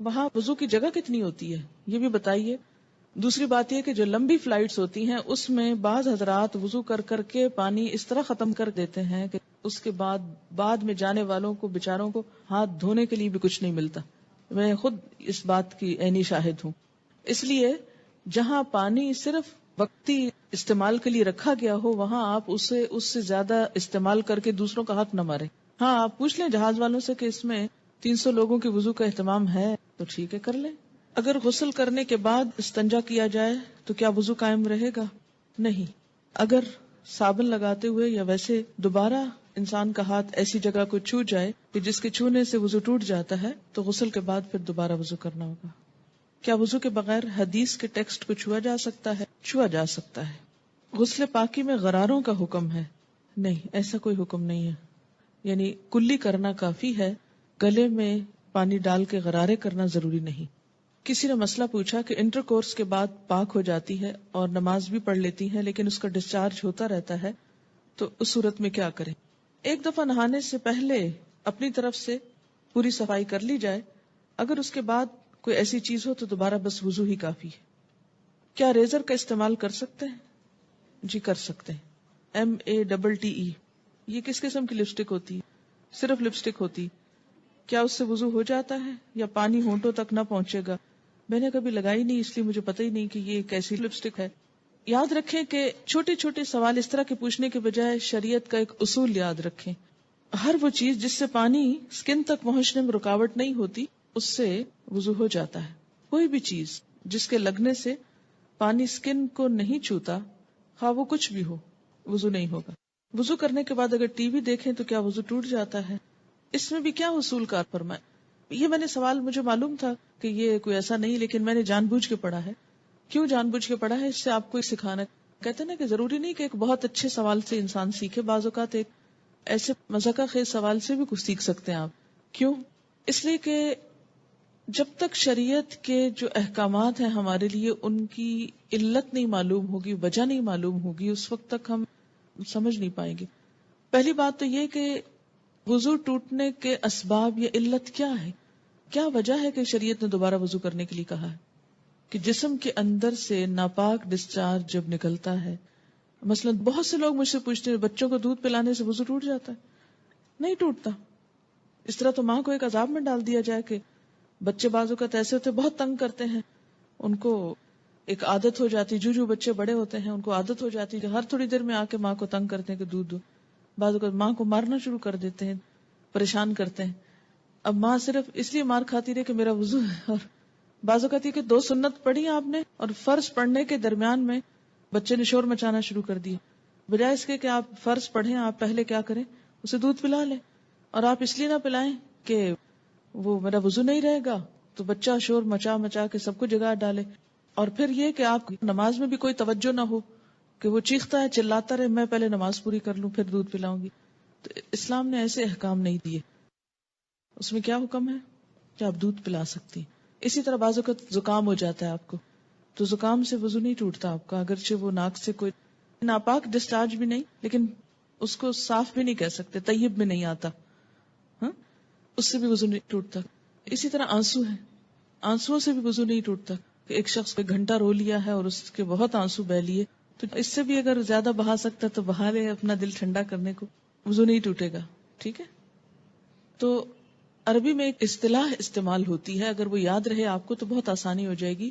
وہاں وضو کی جگہ کتنی ہوتی ہے یہ بھی بتائیے. دوسری بات یہ کہ جو لمبی فلائٹس ہوتی ہیں اس میں بعض حضرات وضو کر کر کے پانی اس طرح ختم کر دیتے ہیں کہ اس کے بعد میں جانے والوں کو بیچاروں کو ہاتھ دھونے کے لیے بھی کچھ نہیں ملتا. میں خود اس بات کی عینی شاہد ہوں. اس لیے جہاں پانی صرف وقتی استعمال کے لیے رکھا گیا ہو وہاں آپ اس سے زیادہ استعمال کر کے دوسروں کا حق نہ مارے. ہاں آپ پوچھ لیں جہاز والوں سے کہ اس میں 300 لوگوں کے وضو کا اہتمام ہے تو ٹھیک ہے کر لیں. اگر غسل کرنے کے بعد استنجا کیا جائے تو کیا وضو قائم رہے گا؟ نہیں. اگر صابن لگاتے ہوئے یا ویسے دوبارہ انسان کا ہاتھ ایسی جگہ کو چھو جائے کہ جس کے چھونے سے وضو ٹوٹ جاتا ہے تو غسل کے بعد پھر دوبارہ وضو کرنا ہوگا. کیا وضو کے بغیر حدیث کے ٹیکسٹ کو چھوا جا سکتا ہے؟ چھوا جا سکتا ہے. غسل پاکی میں غراروں کا حکم ہے؟ نہیں، ایسا کوئی حکم نہیں ہے. یعنی کلی کرنا کافی ہے، گلے میں پانی ڈال کے غرارے کرنا ضروری نہیں. کسی نے مسئلہ پوچھا کہ انٹر کورس کے بعد پاک ہو جاتی ہے اور نماز بھی پڑھ لیتی ہے لیکن اس کا ڈسچارج ہوتا رہتا ہے تو اس صورت میں کیا کریں؟ ایک دفعہ نہانے سے پہلے اپنی طرف سے پوری صفائی کر لی جائے. اگر اس کے بعد کوئی ایسی چیز ہو تو دوبارہ بس وضو ہی کافی ہے. کیا ریزر کا استعمال کر سکتے ہیں؟ جی کر سکتے ہیں. MATTE یہ کس قسم کی لپسٹک ہوتی ہے؟ صرف لپسٹک ہوتی. کیا اس سے وضو ہو جاتا ہے یا پانی ہونٹوں تک نہ پہنچے گا؟ میں نے کبھی لگائی نہیں اس لیے مجھے پتہ ہی نہیں کہ یہ کیسی لپسٹک ہے. یاد رکھیں کہ چھوٹے چھوٹے سوال اس طرح کے پوچھنے کے بجائے شریعت کا ایک اصول یاد رکھیں. ہر وہ چیز جس سے پانی سکن تک پہنچنے میں رکاوٹ نہیں ہوتی اس سے وضو ہو جاتا ہے. کوئی بھی چیز جس کے لگنے سے پانی سکن کو نہیں چھوتا خواہ وہ کچھ بھی ہو وضو نہیں ہوگا. وضو کرنے کے بعد اگر ٹی وی دیکھیں تو کیا وضو ٹوٹ جاتا ہے؟ اس میں بھی کیا اصول کار فرمائے؟ یہ میں نے سوال مجھے معلوم تھا کہ یہ کوئی ایسا نہیں لیکن میں نے جان بوجھ کے پڑھا ہے. کیوں جان بوجھ کے پڑھا ہے؟ اس سے آپ کو سکھانا. کہتے نا کہ ضروری نہیں کہ ایک بہت اچھے سوال سے انسان سیکھے. بعض اوقات ایک ایسے مذاقہ خیز سوال سے بھی کچھ سیکھ سکتے ہیں آپ. کیوں؟ اس لیے کہ جب تک شریعت کے جو احکامات ہیں ہمارے لیے ان کی علت نہیں معلوم ہوگی، وجہ نہیں معلوم ہوگی، اس وقت تک ہم سمجھ نہیں پائیں گے. پہلی بات تو یہ کہ وضو ٹوٹنے کے اسباب یا علت کیا ہے؟ کیا وجہ ہے کہ شریعت نے دوبارہ وضو کرنے کے لیے کہا ہے؟ کہ جسم کے اندر سے ناپاک ڈسچارج جب نکلتا ہے. مثلا بہت سے لوگ مجھ سے پوچھتے ہیں بچوں کو دودھ پلانے سے وضو ٹوٹ جاتا ہے؟ نہیں ٹوٹتا. اس طرح تو ماں کو ایک عذاب میں ڈال دیا جائے کہ بچے بعض اوقات ایسے ہوتے بہت تنگ کرتے ہیں، ان کو ایک عادت ہو جاتی، جو بچے بڑے ہوتے ہیں ان کو عادت ہو جاتی کہ ہر تھوڑی دیر میں آ کے ماں کو تنگ کرتے ہیں کہ دودھ دو. بعض اوقات ماں کو مارنا شروع کر دیتے ہیں، پریشان کرتے ہیں. اب ماں صرف اس لیے مار کھاتی رہے کہ میرا وضو ہے. اور بعض اوقات یہ کہ 2 سنت پڑھی آپ نے اور فرض پڑھنے کے درمیان میں بچے نے شور مچانا شروع کر دیا. بجائے اس کے کہ آپ فرض پڑھیں آپ پہلے کیا کریں، اسے دودھ پلا لیں. اور آپ اس لیے نہ پلائیں کہ وہ میرا وضو نہیں رہے گا تو بچہ شور مچا کے سب کو جگا ڈالے. اور پھر یہ کہ آپ نماز میں بھی کوئی توجہ نہ ہو کہ وہ چیختا ہے چلاتا رہے میں پہلے نماز پوری کر لوں پھر دودھ پلاؤں گی. تو اسلام نے ایسے احکام نہیں دیے. اس میں کیا حکم ہے کہ آپ دودھ پلا سکتی. اسی طرح بعض اوقات زکام ہو جاتا ہے آپ کو تو زکام سے وضو نہیں ٹوٹتا آپ کا، اگرچہ وہ ناک سے کوئی ناپاک ڈسچارج بھی نہیں لیکن اس کو صاف بھی نہیں کہہ سکتے، طیب میں نہیں آتا، ہاں اس سے بھی وضو نہیں ٹوٹتا. اسی طرح آنسو ہے، آنسو سے بھی وضو نہیں ٹوٹتا. کہ ایک شخص کو گھنٹہ رو لیا ہے اور اس کے بہت آنسو بہ لیے تو اس سے بھی اگر زیادہ بہا سکتا تو بہا لے اپنا دل ٹھنڈا کرنے کو، وضو نہیں ٹوٹے گا. ٹھیک ہے. تو عربی میں ایک اصطلاح استعمال ہوتی ہے، اگر وہ یاد رہے آپ کو تو بہت آسانی ہو جائے گی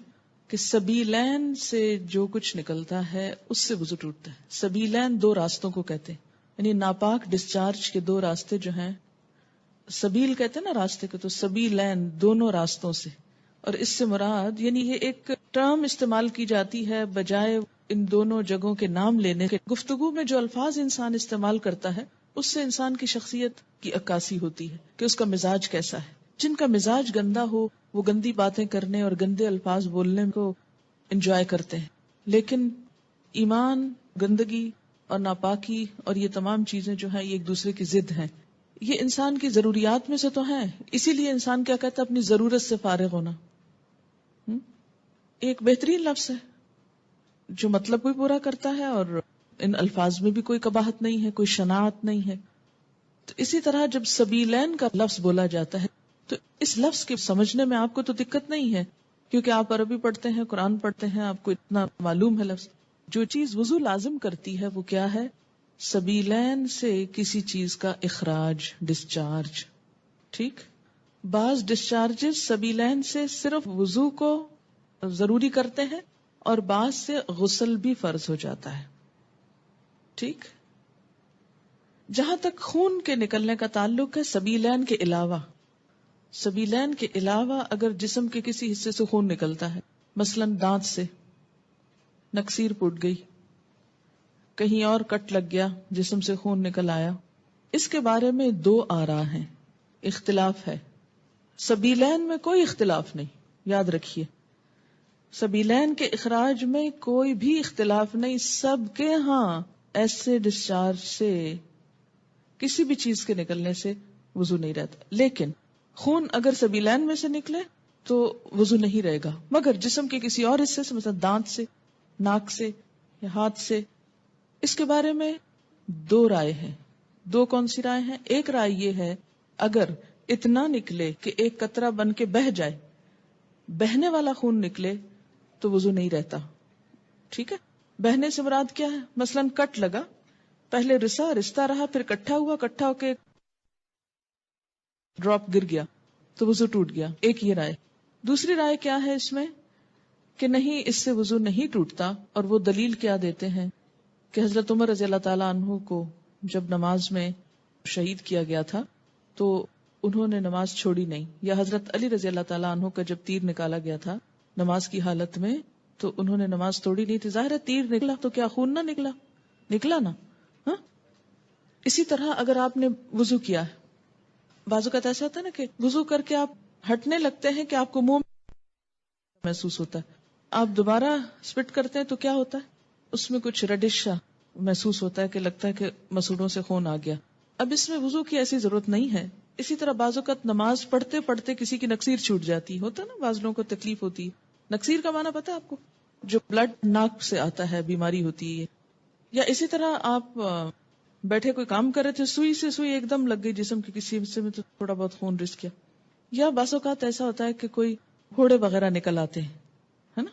کہ سبیلین سے جو کچھ نکلتا ہے اس سے وضو ٹوٹتا ہے. سبیلین 2 راستوں کو کہتے ہیں، یعنی ناپاک ڈسچارج کے 2 راستے جو ہیں، سبیل کہتے ہیں نا راستے کو، تو سبیلین دونوں راستوں سے. اور اس سے مراد یعنی یہ ایک ٹرم استعمال کی جاتی ہے بجائے ان دونوں جگہوں کے نام لینے کے. گفتگو میں جو الفاظ انسان استعمال کرتا ہے اس سے انسان کی شخصیت کی عکاسی ہوتی ہے کہ اس کا مزاج کیسا ہے. جن کا مزاج گندا ہو وہ گندی باتیں کرنے اور گندے الفاظ بولنے کو انجوائے کرتے ہیں، لیکن ایمان، گندگی اور ناپاکی اور یہ تمام چیزیں جو ہیں یہ ایک دوسرے کی ضد ہیں. یہ انسان کی ضروریات میں سے تو ہیں، اسی لیے انسان کیا کہتا ہے اپنی ضرورت سے فارغ ہونا. ایک بہترین لفظ ہے جو مطلب بھی پورا کرتا ہے اور ان الفاظ میں بھی کوئی قباحت نہیں ہے، کوئی شناعت نہیں ہے. تو اسی طرح جب سبیلین کا لفظ بولا جاتا ہے تو اس لفظ کے سمجھنے میں آپ کو تو دقت نہیں ہے کیونکہ آپ عربی پڑھتے ہیں، قرآن پڑھتے ہیں، آپ کو اتنا معلوم ہے لفظ. جو چیز وضو لازم کرتی ہے وہ کیا ہے؟ سبیلین سے کسی چیز کا اخراج، ڈسچارج. ٹھیک، بعض ڈسچارجز سبیلین سے صرف وضو کو ضروری کرتے ہیں اور بعض سے غسل بھی فرض ہو جاتا ہے. ٹھیک، جہاں تک خون کے نکلنے کا تعلق ہے، سبیلین کے علاوہ اگر جسم کے کسی حصے سے خون نکلتا ہے، مثلا دانت سے نکسیر پھوٹ گئی، کہیں اور کٹ لگ گیا، جسم سے خون نکل آیا، اس کے بارے میں دو آراء ہیں، اختلاف ہے. سبیلین میں کوئی اختلاف نہیں، یاد رکھیے سبیلین کے اخراج میں کوئی بھی اختلاف نہیں. سب کے ہاں ایسے ڈسچارج سے، کسی بھی چیز کے نکلنے سے وضو نہیں رہتا. لیکن خون اگر سبیلین میں سے نکلے تو وضو نہیں رہے گا، مگر جسم کے کسی اور حصے سے، مثلا دانت سے، ناک سے یا ہاتھ سے، اس کے بارے میں دو رائے ہیں. دو کون سی رائے ہیں؟ ایک رائے یہ ہے اگر اتنا نکلے کہ ایک قطرہ بن کے بہہ جائے، بہنے والا خون نکلے تو وضو نہیں رہتا. ٹھیک ہے، بہنے سے مراد کیا ہے؟ مثلا کٹ لگا، پہلے رستا رہا، پھر کٹھا ہو کے ڈراپ گر گیا تو وضو ٹوٹ گیا. ایک یہ رائے. دوسری رائے کیا ہے اس میں کہ نہیں، اس سے وضو نہیں ٹوٹتا، اور وہ دلیل کیا دیتے ہیں کہ حضرت عمر رضی اللہ تعالیٰ عنہ کو جب نماز میں شہید کیا گیا تھا تو انہوں نے نماز چھوڑی نہیں، یا حضرت علی رضی اللہ تعالیٰ عنہ کا جب تیر نکالا گیا تھا نماز کی حالت میں تو انہوں نے نماز توڑی نہیں تھی. ظاہر ہے تیر نکلا تو کیا خون نہ نکلا نا. ہاں، اسی طرح اگر آپ نے وضو کیا ہے، بعض اوقات ایسا ہوتا ہے نا کہ وضو کر کے آپ ہٹنے لگتے ہیں کہ آپ کو منہ محسوس ہوتا ہے، آپ دوبارہ سپٹ کرتے ہیں تو کیا ہوتا ہے؟ اس میں کچھ ریڈش محسوس ہوتا ہے کہ لگتا ہے کہ مسوڑوں سے خون آ گیا. اب اس میں وضو کی ایسی ضرورت نہیں ہے. اسی طرح بعض اوقات نماز پڑھتے پڑھتے کسی کی نکسیر چھوٹ جاتی ہوتا ہے نا، بعض لوگوں کو تکلیف ہوتی ہے. نکسیر کا معنی پتا ہے آپ کو؟ جو بلڈ ناک سے آتا ہے، بیماری ہوتی ہے. یا اسی طرح آپ بیٹھے کوئی کام کر رہے تھے، سوئی سے سوئی ایک دم لگ گئی جسم کے کسی حصے میں تو تھوڑا بہت خون رس گیا. یا بعض اوقات ایسا ہوتا ہے کہ کوئی پھوڑے وغیرہ نکل آتے ہیں، ہے نا.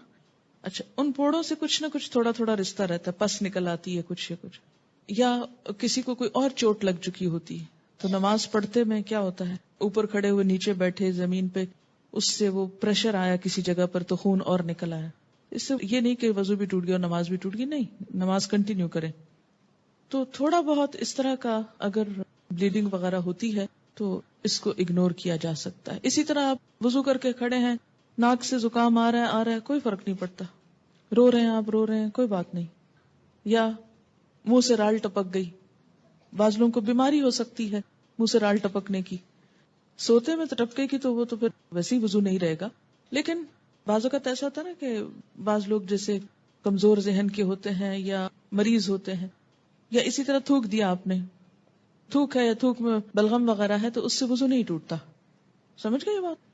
اچھا، ان پھوڑوں سے کچھ نہ کچھ تھوڑا تھوڑا رشتہ رہتا ہے، پس نکل آتی ہے کچھ یا کسی کو کوئی اور چوٹ لگ چکی ہوتی ہے. تو نماز پڑھتے میں کیا ہوتا ہے، اوپر کھڑے ہوئے نیچے بیٹھے زمین پہ، اس سے وہ پریشر آیا کسی جگہ پر تو خون اور نکل آیا. اس سے یہ نہیں کہ وضو بھی ٹوٹ گیا اور نماز بھی ٹوٹ گئی، نہیں، نماز کنٹینیو کریں. تو تھوڑا بہت اس طرح کا اگر بلیڈنگ وغیرہ ہوتی ہے تو اس کو اگنور کیا جا سکتا ہے. اسی طرح آپ وضو کر کے کھڑے ہیں، ناک سے زکام آ رہا ہے، کوئی فرق نہیں پڑتا. رو رہے ہیں آپ، رو رہے ہیں، کوئی بات نہیں. یا منہ سے رال ٹپک گئی، بعض لوگوں کو بیماری ہو سکتی ہے منہ سے رال ٹپکنے کی، سوتے میں تو ٹپکے کی تو وہ تو پھر ویسے ہی وضو نہیں رہے گا. لیکن بعض اوقات ایسا ہوتا ہے نا کہ بعض لوگ جیسے کمزور ذہن کے ہوتے ہیں یا مریض ہوتے ہیں، یا اسی طرح تھوک دیا آپ نے، تھوک ہے یا تھوک میں بلغم وغیرہ ہے تو اس سے وضو نہیں ٹوٹتا. سمجھ گئے یہ بات؟